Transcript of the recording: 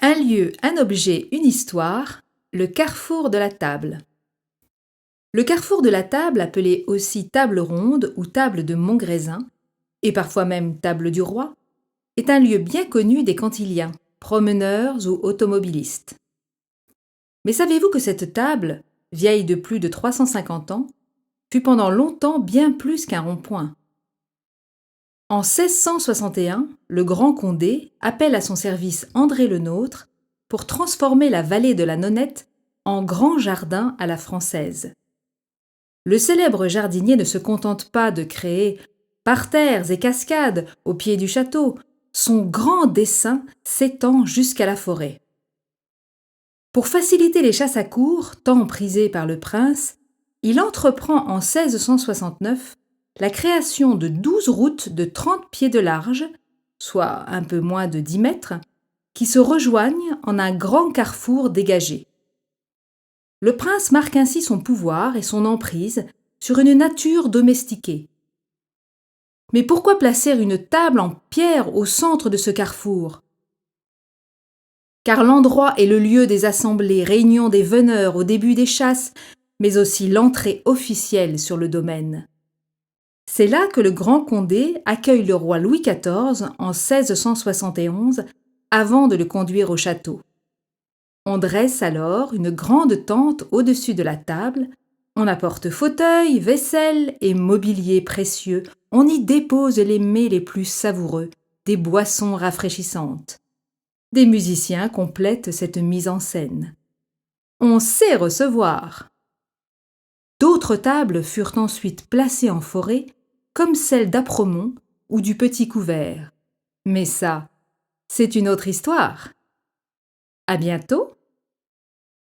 Un lieu, un objet, une histoire, le carrefour de la table. Le carrefour de la table, appelé aussi table ronde ou table de Montgraisin, et parfois même table du roi, est un lieu bien connu des Cantiliens, promeneurs ou automobilistes. Mais savez-vous que cette table, vieille de plus de 350 ans, fut pendant longtemps bien plus qu'un rond-point? En 1661, le Grand Condé appelle à son service André le Nôtre pour transformer la vallée de la Nonette en grand jardin à la française. Le célèbre jardinier ne se contente pas de créer parterres et cascades au pied du château, son grand dessein s'étend jusqu'à la forêt. Pour faciliter les chasses à courre, tant prisées par le prince, il entreprend en 1669 la création de 12 routes de 30 pieds de large, soit un peu moins de 10 mètres, qui se rejoignent en un grand carrefour dégagé. Le prince marque ainsi son pouvoir et son emprise sur une nature domestiquée. Mais pourquoi placer une table en pierre au centre de ce carrefour? Car l'endroit est le lieu des assemblées, réunions des veneurs au début des chasses, mais aussi l'entrée officielle sur le domaine. C'est là que le Grand Condé accueille le roi Louis XIV en 1671 avant de le conduire au château. On dresse alors une grande tente au-dessus de la table, on apporte fauteuils, vaisselle et mobilier précieux, on y dépose les mets les plus savoureux, des boissons rafraîchissantes. Des musiciens complètent cette mise en scène. On sait recevoir. D'autres tables furent ensuite placées en forêt, comme celle d'Apremont ou du Petit Couvert. Mais ça, c'est une autre histoire. À bientôt!